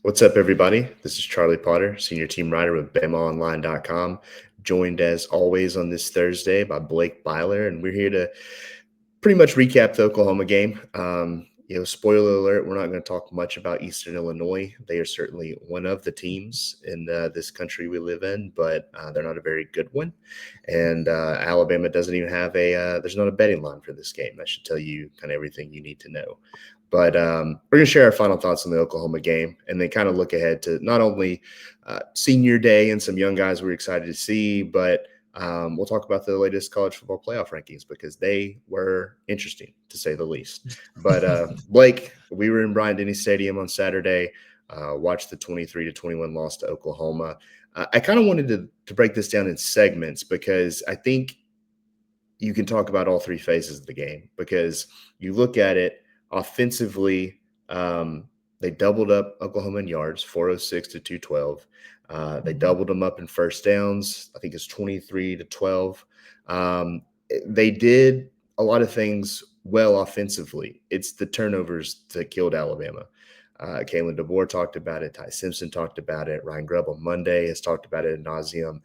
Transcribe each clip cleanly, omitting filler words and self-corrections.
What's up, everybody? This is Charlie Potter, senior team writer with BamaOnLine.com, joined as always on this Thursday by Blake Byler, and we're here to pretty much recap the Oklahoma game. Spoiler alert, we're not going to talk much about Eastern Illinois. They are certainly one of the teams in this country we live in, but they're not a very good one. And Alabama doesn't even have there's not a betting line for this game. That should tell you kind of everything you need to know. But we're going to share our final thoughts on the Oklahoma game and then kind of look ahead to not only senior day and some young guys we're excited to see, but we'll talk about the latest college football playoff rankings because they were interesting, to say the least. But Blake, we were in Bryant-Denny Stadium on Saturday, watched the 23-21 loss to Oklahoma. I kind of wanted to break this down in segments because I think you can talk about all three phases of the game because you look at it offensively. They doubled up Oklahoma in yards, 406 to 212. They doubled them up in first downs. I think it's 23-12. They did a lot of things well offensively. It's the turnovers that killed Alabama. Kalen DeBoer talked about it. Ty Simpson talked about it. Ryan Grubb on Monday has talked about it ad nauseum.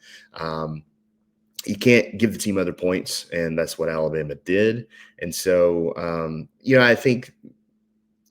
You can't give the team other points, and that's what Alabama did. And so, I think,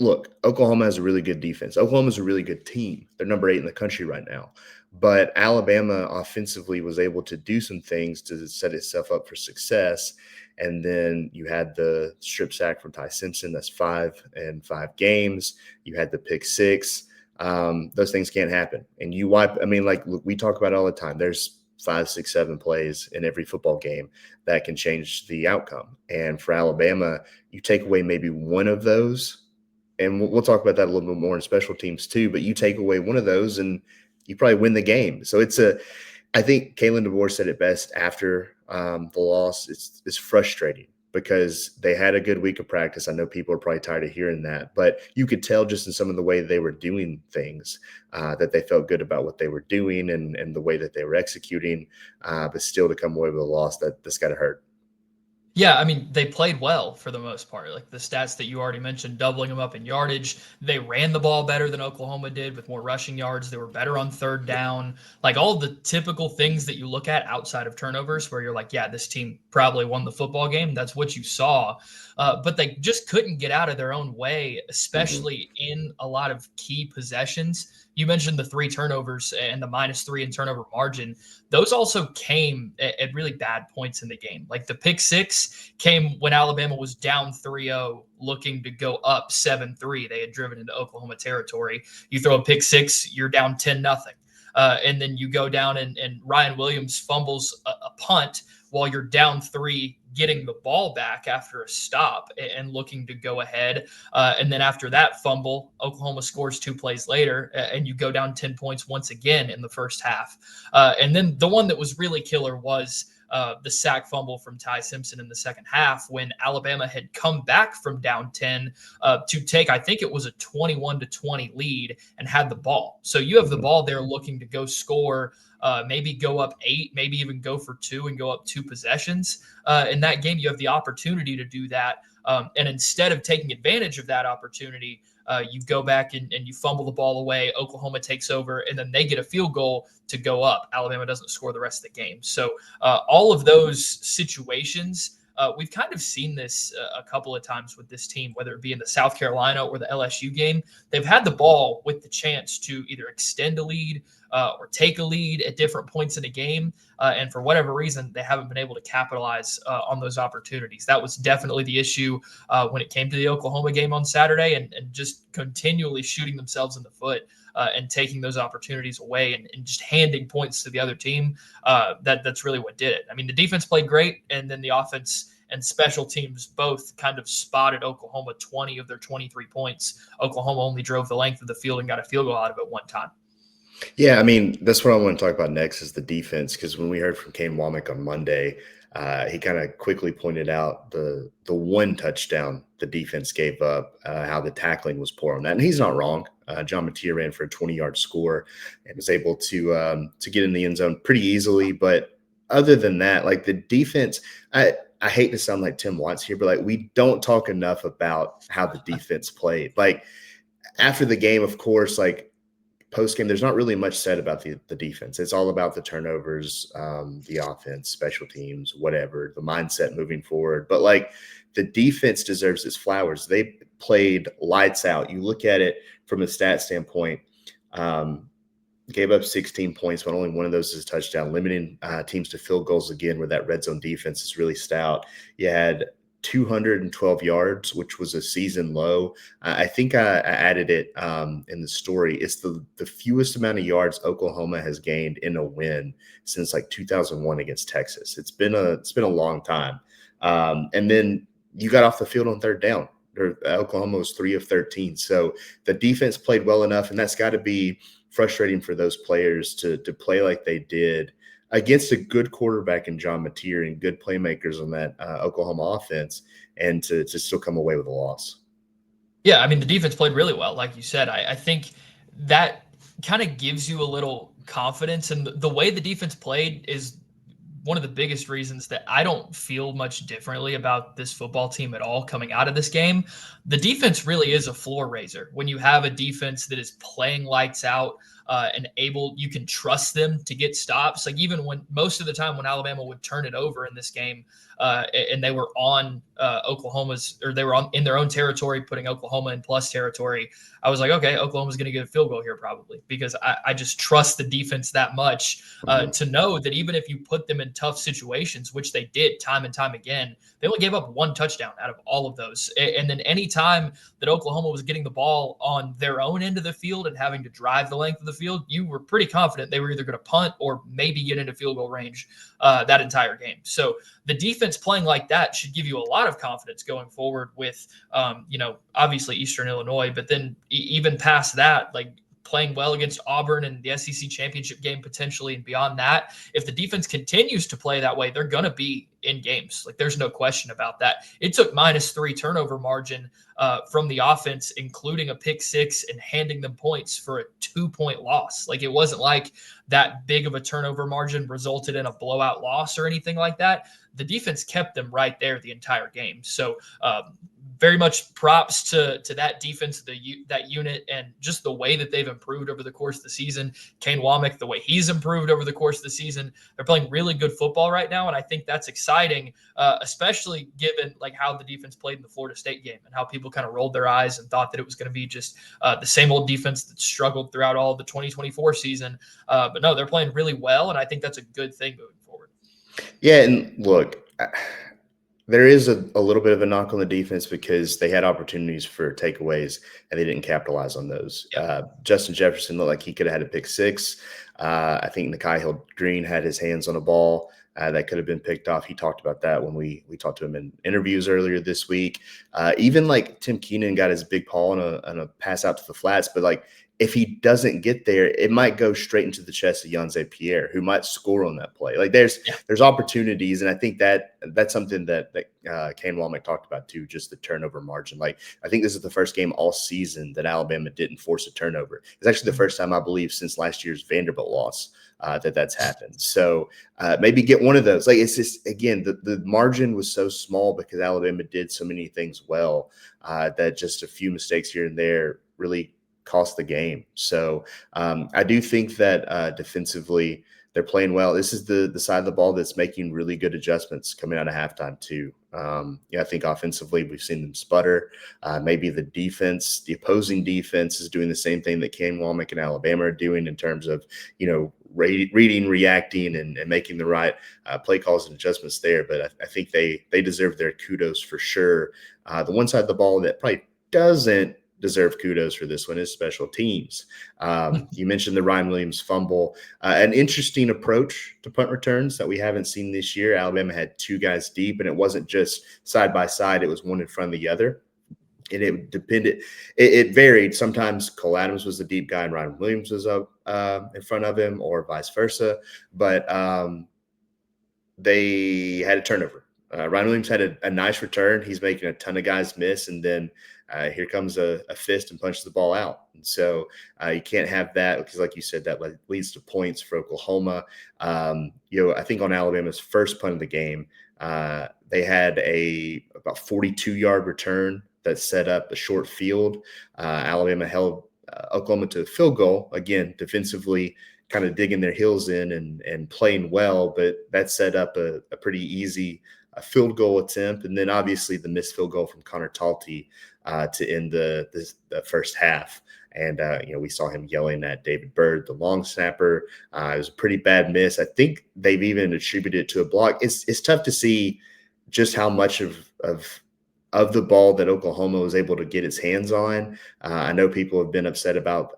look, Oklahoma has a really good defense. Oklahoma's a really good team. They're number 8 in the country right now. But Alabama offensively was able to do some things to set itself up for success. And then you had the strip sack from Ty Simpson. That's 5 in 5 games. You had the pick 6. Those things can't happen. And look, we talk about it all the time. There's 5, 6, 7 plays in every football game that can change the outcome. And for Alabama, you take away maybe one of those, and we'll talk about that a little bit more in special teams too, but you take away one of those and you probably win the game. So I think Kalen DeBoer said it best after the loss. It's frustrating because they had a good week of practice. I know people are probably tired of hearing that, but you could tell just in some of the way they were doing things that they felt good about what they were doing and the way that they were executing, but still to come away with a loss that's got to hurt. Yeah, I mean, they played well for the most part. Like the stats that you already mentioned, doubling them up in yardage. They ran the ball better than Oklahoma did with more rushing yards. They were better on third down. Like all the typical things that you look at outside of turnovers where you're like, yeah, this team probably won the football game. That's what you saw. But they just couldn't get out of their own way, especially in a lot of key possessions. You mentioned the 3 turnovers and the -3 in turnover margin. Those also came at really bad points in the game. Like the pick 6 came when Alabama was down 3-0, looking to go up 7-3. They had driven into Oklahoma territory. You throw a pick 6, you're down 10-0. And then you go down and Ryan Williams fumbles a punt while you're down 3, getting the ball back after a stop and looking to go ahead. And then after that fumble, Oklahoma scores 2 plays later, and you go down 10 points once again in the first half. And then the one that was really killer was the sack fumble from Ty Simpson in the second half when Alabama had come back from down 10 to take, I think it was a 21-20 lead and had the ball. So you have the ball there looking to go score, maybe go up 8, maybe even go for 2 and go up 2 possessions. In that game, you have the opportunity to do that. And instead of taking advantage of that opportunity, you go back and you fumble the ball away. Oklahoma takes over, and then they get a field goal to go up. Alabama doesn't score the rest of the game. So all of those situations, we've kind of seen this a couple of times with this team, whether it be in the South Carolina or the LSU game. They've had the ball with the chance to either extend a lead or take a lead at different points in a game. And for whatever reason, they haven't been able to capitalize on those opportunities. That was definitely the issue when it came to the Oklahoma game on Saturday, and just continually shooting themselves in the foot and taking those opportunities away and just handing points to the other team. That's really what did it. I mean, the defense played great, and then the offense and special teams both kind of spotted Oklahoma 20 of their 23 points. Oklahoma only drove the length of the field and got a field goal out of it one time. Yeah, I mean, that's what I want to talk about next is the defense, because when we heard from Kane Womack on Monday, he kind of quickly pointed out the one touchdown the defense gave up, how the tackling was poor on that. And he's not wrong. John Mattia ran for a 20-yard score and was able to get in the end zone pretty easily. But other than that, like the defense, I hate to sound like Tim Watts here, but like we don't talk enough about how the defense played. Like after the game, of course, like post game, there's not really much said about the defense. It's all about the turnovers, the offense, special teams, whatever, the mindset moving forward. But like the defense deserves its flowers. They played lights out. You look at it from a stat standpoint. Gave up 16 points, but only one of those is a touchdown, limiting teams to field goals again, where that red zone defense is really stout. You had 212 yards, which was a season low. I think I added it in the story. It's the fewest amount of yards Oklahoma has gained in a win since like 2001 against Texas. It's been a long time. And then you got off the field on third down. Oklahoma was 3 of 13. So the defense played well enough, and that's got to be frustrating for those players to play like they did against a good quarterback in John Mateer and good playmakers on that Oklahoma offense, and to still come away with a loss. Yeah, I mean, the defense played really well, like you said. I think that kind of gives you a little confidence, and the way the defense played is one of the biggest reasons that I don't feel much differently about this football team at all coming out of this game. The defense really is a floor raiser. When you have a defense that is playing lights out and you can trust them to get stops. Like even when most of the time when Alabama would turn it over in this game and they were on they were in their own territory, putting Oklahoma in plus territory, I was like, okay, Oklahoma's going to get a field goal here probably, because I just trust the defense that much to know that even if you put them in tough situations, which they did time and time again, they only gave up one touchdown out of all of those. And then any time that Oklahoma was getting the ball on their own end of the field and having to drive the length of the field, you were pretty confident they were either going to punt or maybe get into field goal range that entire game. So the defense playing like that should give you a lot of confidence going forward with, obviously Eastern Illinois, but then even past that, like playing well against Auburn and the SEC championship game potentially, and beyond that, if the defense continues to play that way, they're going to be in games. Like there's no question about that. It took -3 turnover margin from the offense, including a pick six, and handing them points for a 2-point loss. Like it wasn't like that big of a turnover margin resulted in a blowout loss or anything like that. The defense kept them right there the entire game. So very much props to that defense, that unit, and just the way that they've improved over the course of the season. Kane Womack, the way he's improved over the course of the season. They're playing really good football right now, and I think that's exciting, especially given like how the defense played in the Florida State game and how people kind of rolled their eyes and thought that it was going to be just the same old defense that struggled throughout all of the 2024 season. But no, they're playing really well, and I think that's a good thing moving forward. Yeah, and look, there is a little bit of a knock on the defense because they had opportunities for takeaways and they didn't capitalize on those. Yep. Justin Jefferson looked like he could have had a pick six. I think Nikhai Hill-Green had his hands on a ball that could have been picked off. He talked about that when we talked to him in interviews earlier this week. Even like Tim Keenan got his big paw on a pass out to the flats, but like if he doesn't get there, it might go straight into the chest of Yanze Pierre, who might score on that play. Like there's opportunities, and I think that's something that Kane Womack talked about too, just the turnover margin. Like I think this is the first game all season that Alabama didn't force a turnover. It's actually the first time, I believe, since last year's Vanderbilt loss that's happened. So maybe get one of those. Like it's just, again, the margin was so small because Alabama did so many things well that just a few mistakes here and there really cost the game. So I do think that defensively they're playing well. This is the side of the ball that's making really good adjustments coming out of halftime too. I think offensively we've seen them sputter. Maybe the opposing defense is doing the same thing that Kane Womack and Alabama are doing in terms of, reading, reacting, and making the right play calls and adjustments there. But I think they deserve their kudos for sure. The one side of the ball that probably doesn't deserve kudos for this one is special teams. You mentioned the Ryan Williams fumble, an interesting approach to punt returns that we haven't seen this year. Alabama had two guys deep, and it wasn't just side by side. It was one in front of the other. And it depended. It varied. Sometimes Cole Adams was the deep guy and Ryan Williams was up in front of him, or vice versa. But they had a turnover. Ryan Williams had a nice return. He's making a ton of guys miss, and then here comes a fist and punches the ball out. And so you can't have that because, like you said, that leads to points for Oklahoma. I think on Alabama's first punt of the game, they had about 42-yard return that set up a short field. Alabama held Oklahoma to a field goal. Again, defensively, kind of digging their heels in and playing well, but that set up a pretty easy field goal attempt, and then obviously the missed field goal from Connor Talty to end the first half. And we saw him yelling at David Bird, the long snapper. It was a pretty bad miss. I think they've even attributed it to a block. It's tough to see just how much of the ball that Oklahoma was able to get its hands on. I know people have been upset about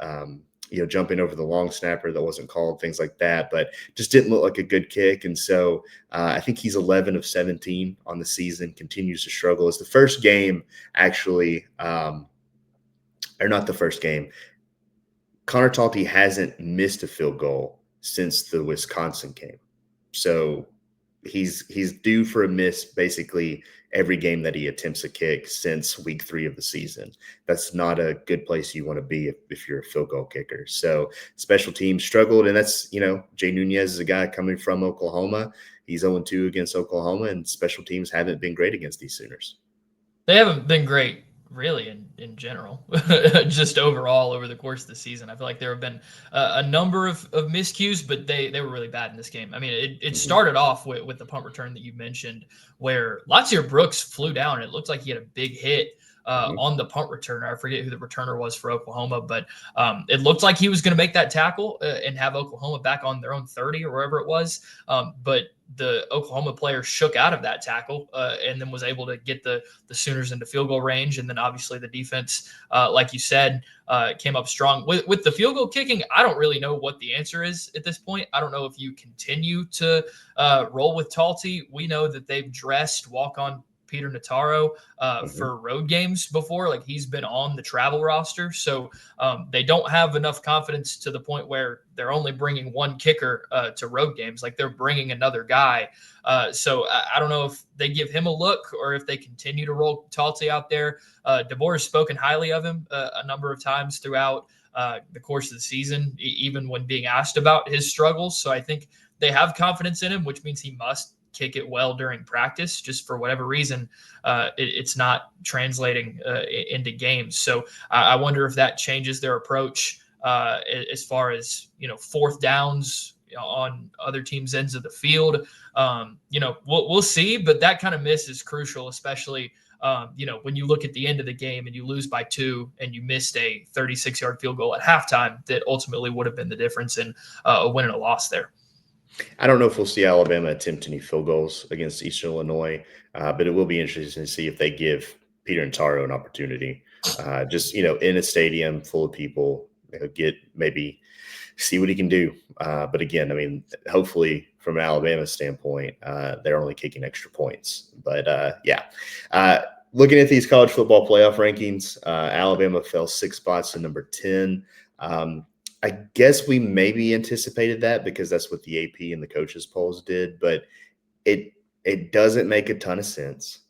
jumping over the long snapper that wasn't called, things like that, but just didn't look like a good kick. And so I think he's 11 of 17 on the season, continues to struggle. It's the first game, actually, or not the first game. Connor Talty hasn't missed a field goal since the Wisconsin game. So he's due for a miss basically every game that he attempts a kick since week 3 of the season. That's not a good place you want to be if you're a field goal kicker. So special teams struggled, and that's, Jay Nunez is a guy coming from Oklahoma. He's 0-2 against Oklahoma, and special teams haven't been great against these Sooners. They haven't been great really in general, just overall over the course of the season. I feel like there have been a number of miscues, but they were really bad in this game. I mean, it started off with the punt return that you mentioned, where Latsier Brooks flew down, and it looked like he had a big hit on the punt returner. I forget who the returner was for Oklahoma, but it looked like he was going to make that tackle and have Oklahoma back on their own 30 or wherever it was. But the Oklahoma player shook out of that tackle and then was able to get the Sooners into field goal range. And then obviously the defense, like you said, came up strong. With the field goal kicking, I don't really know what the answer is at this point. I don't know if you continue to roll with Talty. We know that they've dressed walk-on Peter Nataro for road games before. Like, he's been on the travel roster. So they don't have enough confidence to the point where they're only bringing one kicker to road games. Like, they're bringing another guy. So I don't know if they give him a look or if they continue to roll Talty out there. DeBoer has spoken highly of him a number of times throughout the course of the season, even when being asked about his struggles. So I think they have confidence in him, which means he must kick it well during practice. Just for whatever reason, it's not translating into games. So I wonder if that changes their approach as far as, fourth downs on other teams' ends of the field. We'll see, but that kind of miss is crucial, especially when you look at the end of the game and you lose by 2 and you missed a 36-yard field goal at halftime that ultimately would have been the difference in a win and a loss there. I don't know if we'll see Alabama attempt any field goals against Eastern Illinois, but it will be interesting to see if they give Peter Nataro an opportunity. Just, in a stadium full of people, maybe see what he can do. But again, I mean, hopefully from an Alabama standpoint, they're only kicking extra points. But looking at these college football playoff rankings, Alabama fell 6 spots to number 10. I guess we maybe anticipated that because that's what the AP and the coaches polls did, but it doesn't make a ton of sense.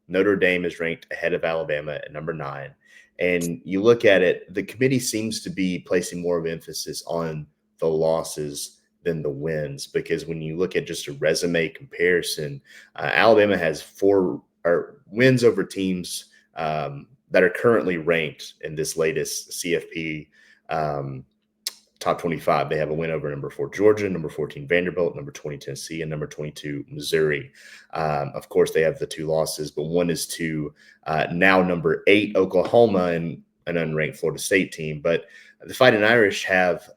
Notre Dame is ranked ahead of Alabama at number 9. And you look at it, the committee seems to be placing more of emphasis on the losses than the wins, because when you look at just a resume comparison, Alabama has 4 wins over teams that are currently ranked in this latest CFP top 25. They have a win over number 4 Georgia, number 14 Vanderbilt, number 20 Tennessee, and number 22 Missouri. Of course, they have the 2 losses, but one is to now number 8 Oklahoma and an unranked Florida State team. But the Fighting Irish have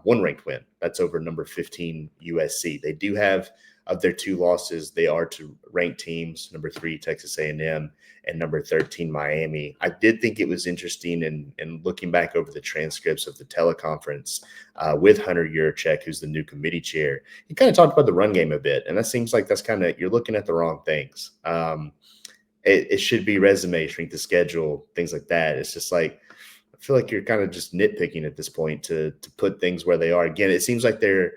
1 ranked win. That's over number 15 USC. They do have, of their 2 losses, they are to ranked teams, number 3 Texas A&M and number 13 Miami. I did think it was interesting in looking back over the transcripts of the teleconference with Hunter Yurachek, who's the new committee chair. He kind of talked about the run game a bit, and that seems like that's kind of, you're looking at the wrong things. It should be resume, strength of schedule, things like that. It's just like, I feel like you're kind of just nitpicking at this point to put things where they are. Again, it seems like they're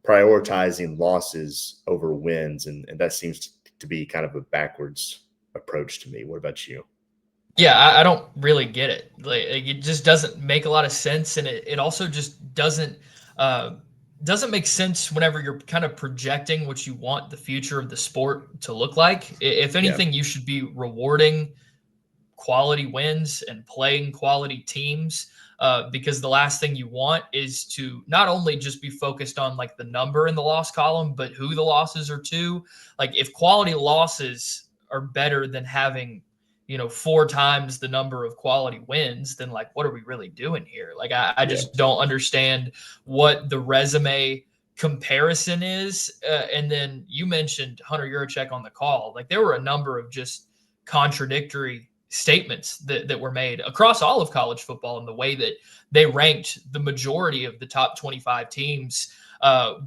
prioritizing losses over wins, and that seems to be kind of a backwards approach to me. What about you? Yeah, I don't really get it. Like, it just doesn't make a lot of sense, and it also just doesn't make sense whenever you're kind of projecting what you want the future of the sport to look like. If anything, you should be rewarding quality wins and playing quality teams. because the last thing you want is to not only just be focused on like the number in the loss column, but who the losses are to. Like if quality losses are better than having 4 times the number of quality wins, then like what are we really doing here? Like I just don't understand what the resume comparison is. And then you mentioned Hunter Yurachek on the call. Like there were a number of just contradictory statements that were made across all of college football in the way that they ranked the majority of the top 25 teams.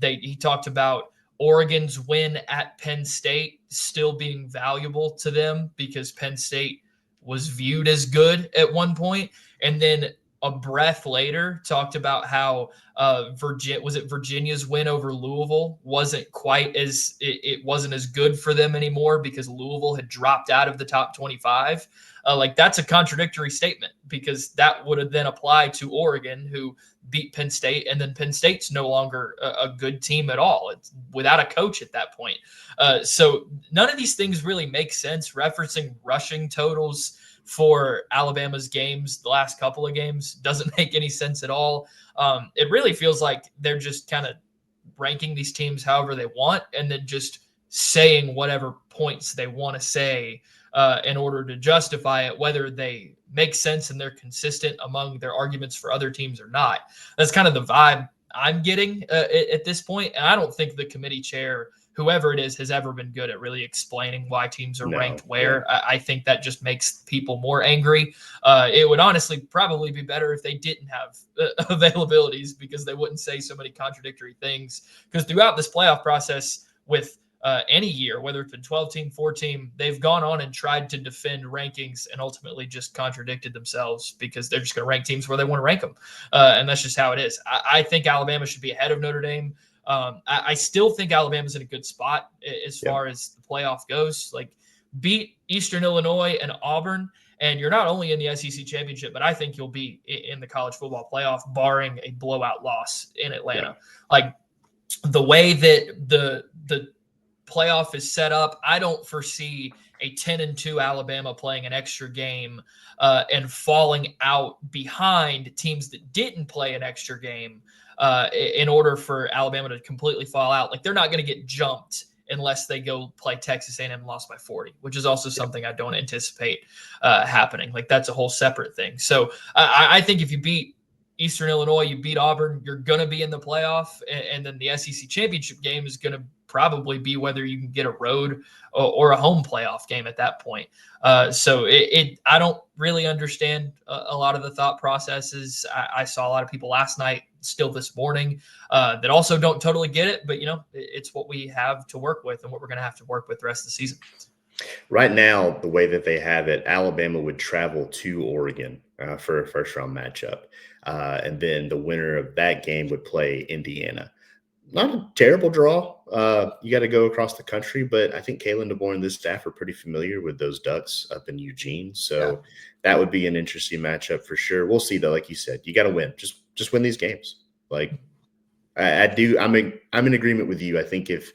He talked about Oregon's win at Penn State still being valuable to them because Penn State was viewed as good at one point, and then a breath later talked about how Virginia's win over Louisville wasn't quite as it wasn't as good for them anymore because Louisville had dropped out of the top 25. Like that's a contradictory statement because that would have then applied to Oregon, who beat Penn State, and then Penn State's no longer a good team at all. It's without a coach at that point. So none of these things really make sense. Referencing rushing totals for Alabama's games, the last couple of games, doesn't make any sense at all. It really feels like they're just kind of ranking these teams however they want and then just saying whatever points they want to say in order to justify it, whether they make sense and they're consistent among their arguments for other teams or not. That's kind of the vibe I'm getting at this point. And I don't think the committee chair, whoever it is, has ever been good at really explaining why teams are ranked where. I think that just makes people more angry. It would honestly probably be better if they didn't have availabilities because they wouldn't say so many contradictory things. Because throughout this playoff process with any year, whether it's been 12-team, 4-team, they've gone on and tried to defend rankings and ultimately just contradicted themselves because they're just going to rank teams where they want to rank them. And that's just how it is. I think Alabama should be ahead of Notre Dame. I still think Alabama's in a good spot as far as the playoff goes. Like beat Eastern Illinois and Auburn, and you're not only in the SEC championship, but I think you'll be in the college football playoff, barring a blowout loss in Atlanta. Like the way that the playoff is set up, I don't foresee a 10-2 Alabama playing an extra game and falling out behind teams that didn't play an extra game in order for Alabama to completely fall out. Like they're not going to get jumped unless they go play Texas A&M and lost by 40, which is also something I don't anticipate happening. Like that's a whole separate thing. So I think if you beat Eastern Illinois, you beat Auburn, you're going to be in the playoff. And then the SEC championship game is going to probably be whether you can get a road or a home playoff game at that point. So I don't really understand a lot of the thought processes. I saw a lot of people last night, still this morning, that also don't totally get it. But, it's what we have to work with and what we're going to have to work with the rest of the season. Right now, the way that they have it, Alabama would travel to Oregon for a first-round matchup. And then the winner of that game would play Indiana. Not a terrible draw. You got to go across the country, but I think Kalen DeBoer and this staff are pretty familiar with those Ducks up in Eugene. So that would be an interesting matchup for sure. We'll see, though. Like you said, you got to win. Just win these games. Like I do. I'm in agreement with you. I think if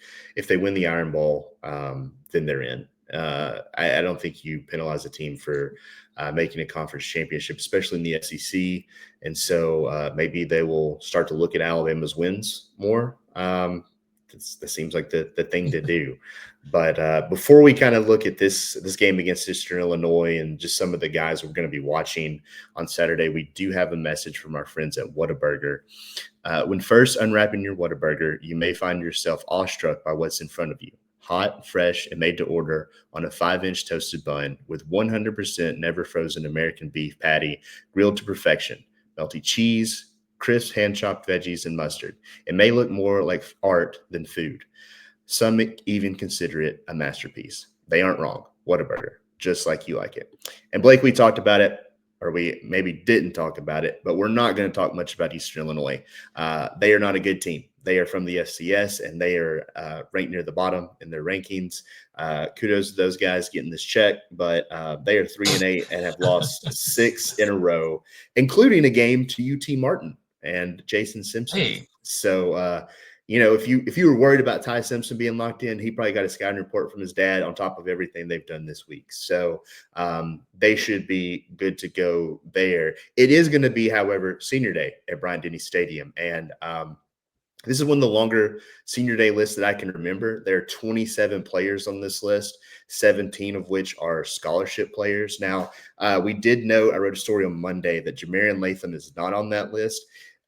they win the Iron Bowl, then they're in. I don't think you penalize a team for making a conference championship, especially in the SEC. And so maybe they will start to look at Alabama's wins more. That seems like the thing to do. But before we kind of look at this game against Eastern Illinois and just some of the guys we're going to be watching on Saturday, we do have a message from our friends at Whataburger. When first unwrapping your Whataburger, you may find yourself awestruck by what's in front of you. Hot, fresh, and made to order on a 5-inch toasted bun with 100% never frozen American beef patty grilled to perfection, melty cheese, crisp hand-chopped veggies, and mustard. It may look more like art than food. Some even consider it a masterpiece. They aren't wrong. Whataburger, just like you like it. And Blake, we talked about it, or we maybe didn't talk about it, but we're not going to talk much about Eastern Illinois. They are not a good team. They are from the FCS, and they are ranked near the bottom in their rankings. Kudos to those guys getting this check, but they are 3-8 and have lost 6 in a row, including a game to UT Martin and Jason Simpson. Hey. So, if you were worried about Ty Simpson being locked in, he probably got a scouting report from his dad on top of everything they've done this week. So they should be good to go there. It is going to be, however, senior day at Bryant-Denny Stadium. And this is one of the longer senior day lists that I can remember. There are 27 players on this list, 17 of which are scholarship players. Now, we did know, I wrote a story on Monday that Jamarian Latham is not on that list.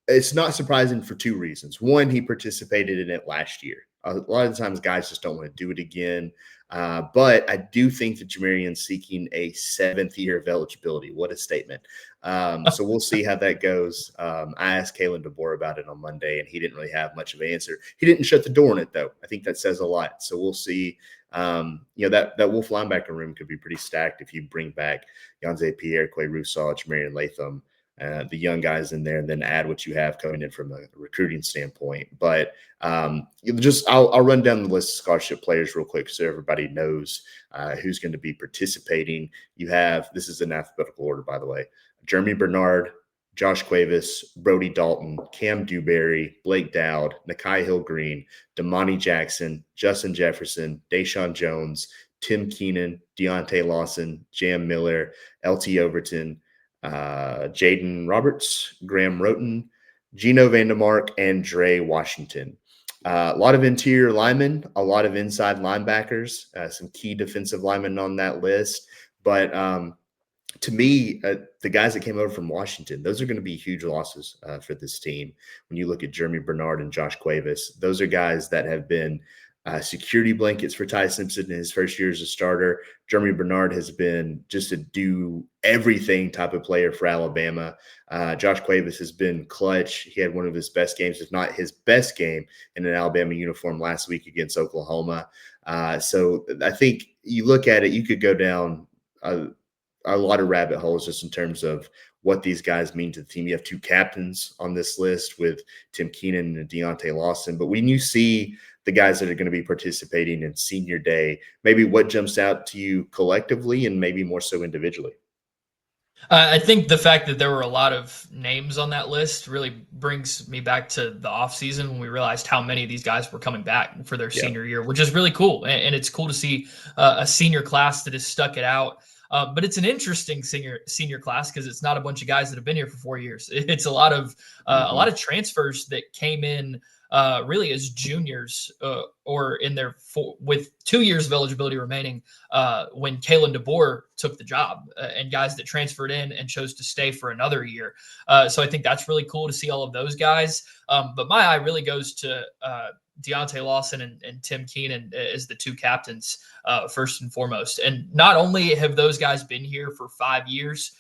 It's not surprising for two reasons. One, he participated in it last year. A lot of times guys just don't want to do it again. But I do think that Jamarian's seeking a 7th year of eligibility. What a statement. So we'll see how that goes. I asked Kalen DeBoer about it on Monday, and he didn't really have much of an answer. He didn't shut the door on it, though. I think that says a lot. So we'll see. That Wolf linebacker room could be pretty stacked if you bring back Yanze Pierre, Quay Rousseau, Jamarian Latham, the young guys in there, and then add what you have coming in from a recruiting standpoint. But I'll run down the list of scholarship players real quick so everybody knows who's going to be participating. You have, this is in alphabetical order, by the way, Jeremy Bernard, Josh Cuevas, Brody Dalton, Cam Dewberry, Blake Dowd, Nakai Hill-Green, Damani Jackson, Justin Jefferson, Deshaun Jones, Tim Keenan, Deontay Lawson, Jam Miller, LT Overton, Jaden Roberts, Graham Roten, Gino Vandermark, and Dre Washington. A lot of interior linemen, a lot of inside linebackers, some key defensive linemen on that list. But to me, the guys that came over from Washington, those are going to be huge losses for this team. When you look at Jeremy Bernard and Josh Cuevas, those are guys that have been security blankets for Ty Simpson in his first year as a starter. Jeremy Bernard has been just a do everything type of player for Alabama. Josh Cuevas has been clutch. He had one of his best games, if not his best game, in an Alabama uniform last week against Oklahoma. So I think you look at it, you could go down a lot of rabbit holes just in terms of what these guys mean to the team. You have two captains on this list with Tim Keenan and Deontay Lawson. But when you see the guys that are going to be participating in senior day, maybe what jumps out to you collectively and maybe more so individually? I think the fact that there were a lot of names on that list really brings me back to the offseason when we realized how many of these guys were coming back for their Yeah. senior year, which is really cool. And it's cool to see a senior class that has stuck it out. But it's an interesting senior class because it's not a bunch of guys that have been here for 4 years. It's a lot of transfers that came in really as juniors or in their with 2 years of eligibility remaining when Kalen DeBoer took the job and guys that transferred in and chose to stay for another year. So I think that's really cool to see all of those guys. But my eye really goes to Deontay Lawson and Tim Keenan as the two captains first and foremost. And not only have those guys been here for 5 years,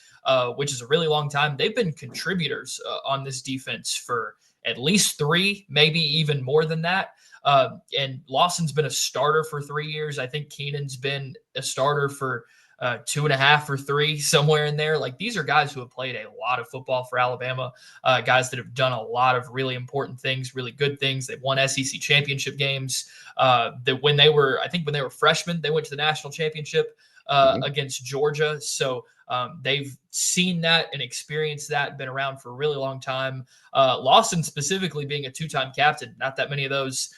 which is a really long time, they've been contributors on this defense for at least 3, maybe even more than that. And Lawson's been a starter for 3 years. I think Keenan's been a starter for 2.5 or 3, somewhere in there. Like, these are guys who have played a lot of football for Alabama, guys that have done a lot of really important things, really good things. They've won SEC championship games. That when they were freshmen, they went to the national championship against Georgia. So they've seen that and experienced that, been around for a really long time. Lawson specifically being a 2-time captain, not that many of those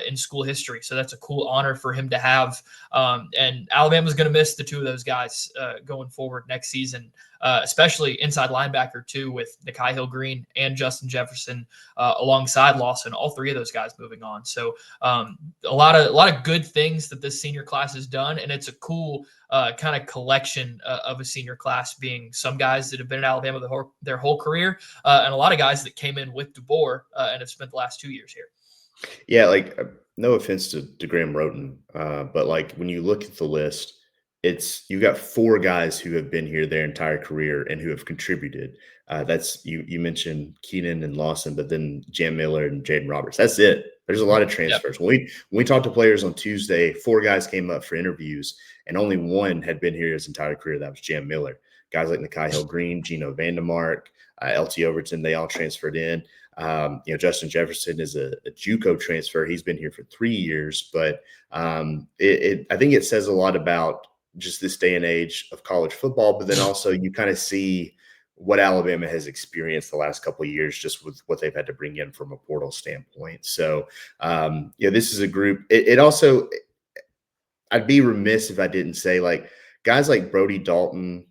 in school history. So that's a cool honor for him to have. And Alabama's going to miss the 2 of those guys going forward next season, especially inside linebacker too, with Nakai Hill-Green and Justin Jefferson alongside Lawson. All 3 of those guys moving on. So a lot of good things that this senior class has done, and it's a cool kind of collection of a senior class, being some guys that have been at Alabama their whole career, and a lot of guys that came in with DeBoer and have spent the last 2 years here. Yeah, like no offense to Graham Roten, but like when you look at the list, you got 4 guys who have been here their entire career and who have contributed. That's you mentioned Keenan and Lawson, but then Jam Miller and Jaden Roberts. That's it. There's a lot of transfers. Yep. When we talked to players on Tuesday, 4 guys came up for interviews, and only 1 had been here his entire career. That was Jam Miller. Guys like Nakai Hill-Green, Gino Vandermark, LT Overton, they all transferred in. Justin Jefferson is a JUCO transfer. He's been here for 3 years, but I think it says a lot about just this day and age of college football. But then also you kind of see what Alabama has experienced the last couple of years, just with what they've had to bring in from a portal standpoint. So, this is a group. It also, I'd be remiss if I didn't say, like, guys like Brody Dalton,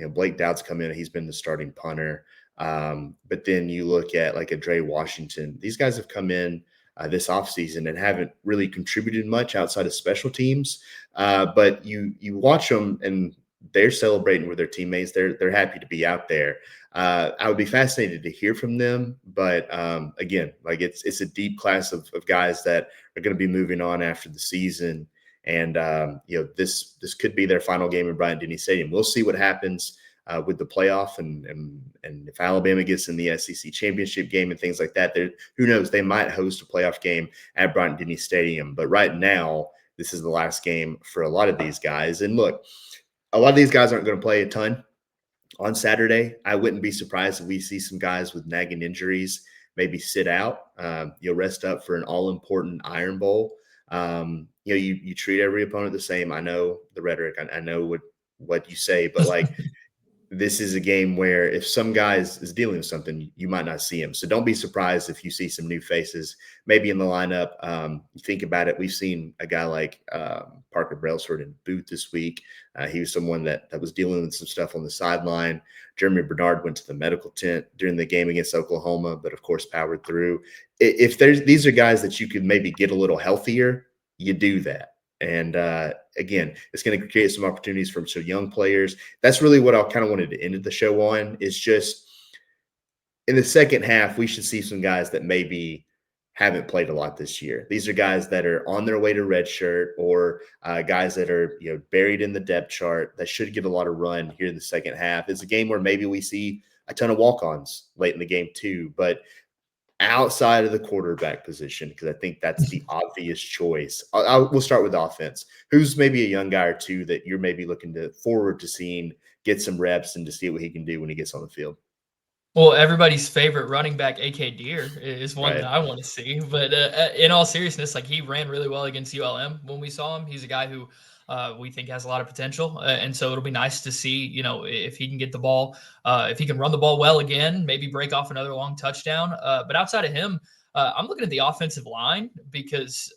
Blake Dowd's come in, he's been the starting punter. But then you look at like a Dre Washington, these guys have come in this offseason and haven't really contributed much outside of special teams. But you watch them and they're celebrating with their teammates. They're happy to be out there. I would be fascinated to hear from them, but again, like it's a deep class of guys that are going to be moving on after the season. And this could be their final game in Bryant-Denny Stadium. We'll see what happens with the playoff, and if Alabama gets in the SEC championship game and things like that. Who knows? They might host a playoff game at Bryant-Denny Stadium. But right now, this is the last game for a lot of these guys. And look, a lot of these guys aren't going to play a ton on Saturday. I wouldn't be surprised if we see some guys with nagging injuries maybe sit out. You'll rest up for an all-important Iron Bowl. You treat every opponent the same. I know the rhetoric. I know what you say, but like this is a game where if some guy is dealing with something, you might not see him. So don't be surprised if you see some new faces maybe in the lineup. You think about it. We've seen a guy like Parker Brailsford in Booth this week. He was someone that was dealing with some stuff on the sideline. Jeremy Bernard went to the medical tent during the game against Oklahoma, but of course powered through. If these are guys that you could maybe get a little healthier, you do that. And again, it's going to create some opportunities for some young players. That's really what I kind of wanted to end the show on, is just in the second half, we should see some guys that maybe haven't played a lot this year. These are guys that are on their way to redshirt, or guys that are buried in the depth chart that should get a lot of run here in the second half. It's a game where maybe we see a ton of walk-ons late in the game too, but outside of the quarterback position, because I think that's the obvious choice. We'll start with offense. Who's maybe a young guy or two that you're maybe looking forward to seeing get some reps and to see what he can do when he gets on the field? Well, everybody's favorite running back, A.K. Deer, is one that Right. I want to see. But in all seriousness, like he ran really well against ULM when we saw him. He's a guy who we think has a lot of potential, and so it'll be nice to see, if he can get the ball, if he can run the ball well again, maybe break off another long touchdown. But outside of him, I'm looking at the offensive line because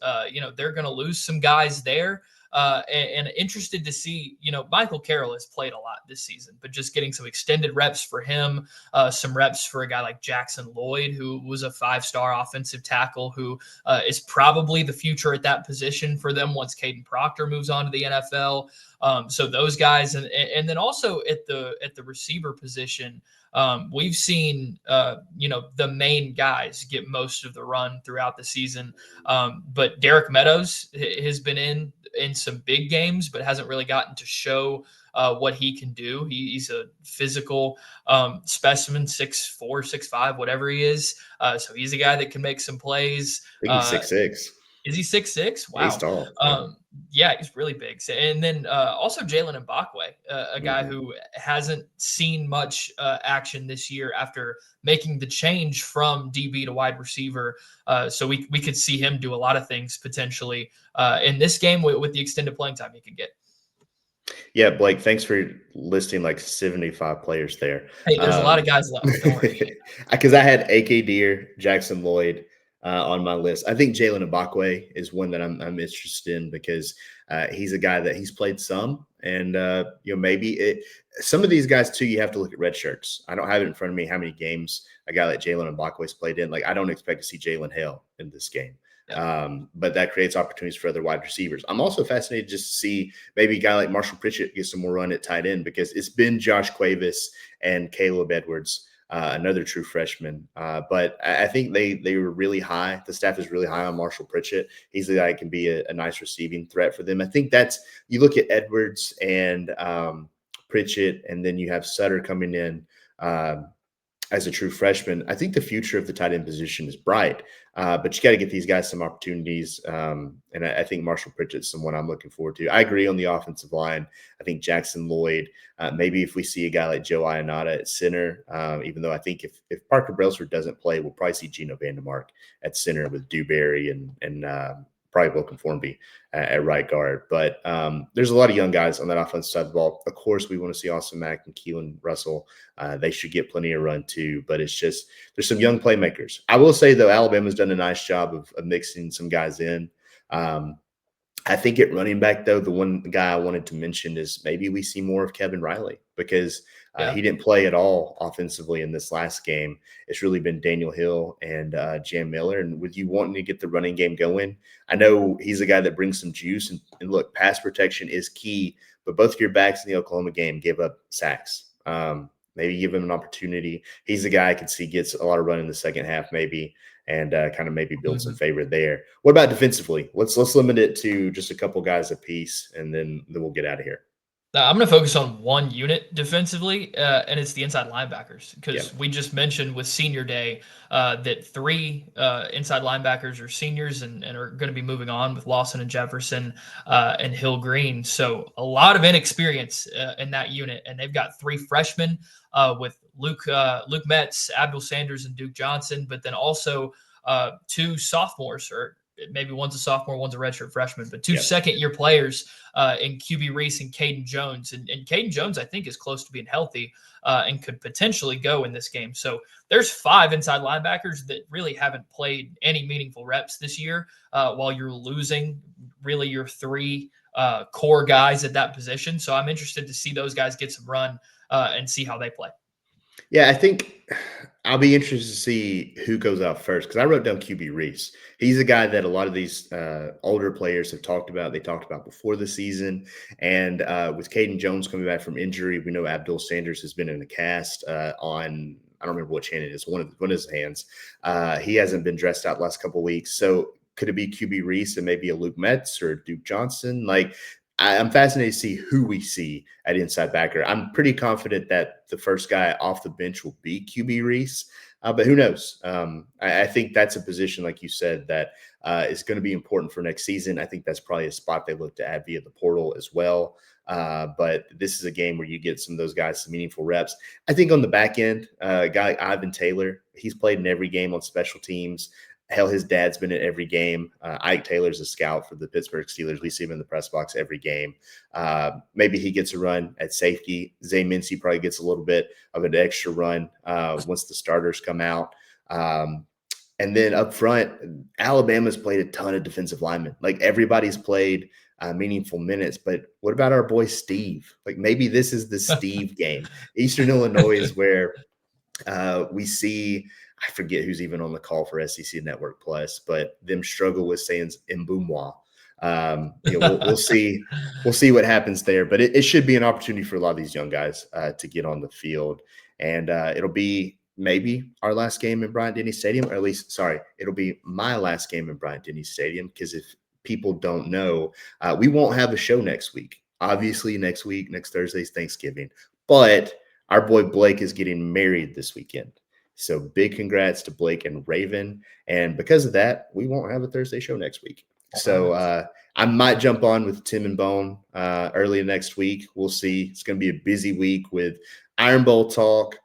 they're going to lose some guys there. And interested to see, Michael Carroll has played a lot this season, but just getting some extended reps for him, some reps for a guy like Jackson Lloyd, who was a 5-star offensive tackle, who is probably the future at that position for them once Caden Proctor moves on to the NFL. So those guys, and then also at the receiver position, we've seen the main guys get most of the run throughout the season. But Derek Meadows has been in some big games, but hasn't really gotten to show what he can do. He's a physical specimen, 6'4", 6'5", whatever he is. So he's a guy that can make some plays. I think he's 6'6". Is he 6'6"? He's Wow. tall. Yeah. Yeah, he's really big. And then also Jalen Mbakwe, a guy Mm-hmm. who hasn't seen much action this year after making the change from DB to wide receiver. So we could see him do a lot of things potentially in this game with the extended playing time he could get. Yeah, Blake, thanks for listing like 75 players there. Hey, there's a lot of guys left. Don't worry. Because I had A.K. Deer, Jackson Lloyd on my list. I think Jalen Mbakwe is one that I'm interested in because he's a guy that he's played some, and maybe some of these guys too. You have to look at red shirts. I don't have it in front of me how many games a guy like Jalen Mbakwe's played in. Like I don't expect to see Jalen Hale in this game. But that creates opportunities for other wide receivers. I'm also fascinated just to see maybe a guy like Marshall Pritchett get some more run at tight end, because it's been Josh Cuevas and Caleb Edwards, another true freshman. But I think they were really high. The staff is really high on Marshall Pritchett. He's the guy that can be a nice receiving threat for them. I think you look at Edwards and Pritchett, and then you have Sutter coming in as a true freshman. I think the future of the tight end position is bright, but you got to get these guys some opportunities. And I think Marshall Pritchett's someone I'm looking forward to. I agree on the offensive line. I think Jackson Lloyd, maybe if we see a guy like Joe Ionata at center, even though I think if Parker Brailsford doesn't play, we'll probably see Geno Vandemark at center with Dewberry and probably will Conformby at right guard. But there's a lot of young guys on that offensive side of the ball. Of course, we want to see Austin Mack and Keelan Russell. They should get plenty of run too. But it's just there's some young playmakers. I will say, though, Alabama's done a nice job of mixing some guys in. I think at running back, though, the one guy I wanted to mention is maybe we see more of Kevin Riley because Yeah. he didn't play at all offensively in this last game. It's really been Daniel Hill and Jam Miller. And with you wanting to get the running game going, I know he's a guy that brings some juice. And look, pass protection is key, but both of your backs in the Oklahoma game gave up sacks. Maybe give him an opportunity. He's a guy I could see gets a lot of run in the second half, maybe, and kind of maybe build some favor there. What about defensively? Let's limit it to just a couple guys apiece, and then we'll get out of here. I'm going to focus on one unit defensively, and it's the inside linebackers because Yeah. we just mentioned with senior day that three inside linebackers are seniors and are going to be moving on with Lawson and Jefferson and Hill Green. So a lot of inexperience in that unit, and they've got three freshmen with Luke Metz, Abdul Sanders, and Duke Johnson, but then also two sophomores, or maybe one's a sophomore, one's a redshirt freshman, but two second-year players in QB Reese and Caden Jones. And Caden Jones, I think, is close to being healthy and could potentially go in this game. So there's five inside linebackers that really haven't played any meaningful reps this year while you're losing really your three core guys at that position. So I'm interested to see those guys get some run and see how they play. Yeah, I think I'll be interested to see who goes out first because I wrote down QB Reese. He's a guy that a lot of these older players have talked about. They talked about before the season. And with Caden Jones coming back from injury, we know Abdul Sanders has been in the cast on – I don't remember which hand it is, one of his hands. He hasn't been dressed out the last couple of weeks. So could it be QB Reese and maybe a Luke Metz or Duke Johnson? Like – I'm fascinated to see who we see at inside backer. I'm pretty confident that the first guy off the bench will be QB Reese, but who knows? I think that's a position, like you said, that is going to be important for next season. I think that's probably a spot they look to add via the portal as well. But this is a game where you get some of those guys some meaningful reps. I think on the back end, guy Ivan Taylor, he's played in every game on special teams. Hell, his dad's been in every game. Ike Taylor's a scout for the Pittsburgh Steelers. We see him in the press box every game. Maybe he gets a run at safety. Zay Mincy probably gets a little bit of an extra run once the starters come out. And then up front, Alabama's played a ton of defensive linemen. Like everybody's played meaningful minutes. But what about our boy Steve? Like maybe this is the Steve game. Eastern Illinois is where we see – I forget who's even on the call for SEC Network Plus, but them struggle with saying Mbumwa. We'll see. We'll see what happens there, but it should be an opportunity for a lot of these young guys to get on the field, and it'll be maybe our last game in Bryant-Denny Stadium, or at least, sorry, it'll be my last game in Bryant-Denny Stadium because if people don't know, we won't have a show next week. Obviously, next Thursday is Thanksgiving, but our boy Blake is getting married this weekend. So big congrats to Blake and Raven. And because of that, we won't have a Thursday show next week. So I might jump on with Tim and Bone early next week. We'll see. It's going to be a busy week with Iron Bowl talk,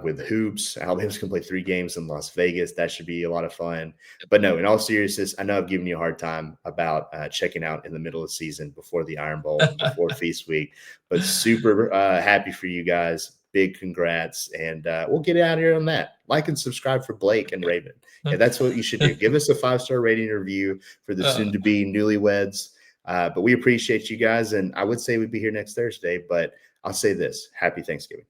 with hoops. Alabama's going to play 3 games in Las Vegas. That should be a lot of fun. But no, in all seriousness, I know I've given you a hard time about checking out in the middle of the season before the Iron Bowl, before Feast Week. But super happy for you guys. Big congrats, and we'll get out of here on that. Like and subscribe for Blake and Raven. Yeah, that's what you should do. Give us a 5-star rating review for the soon-to-be newlyweds. But we appreciate you guys, and I would say we'd be here next Thursday, but I'll say this. Happy Thanksgiving.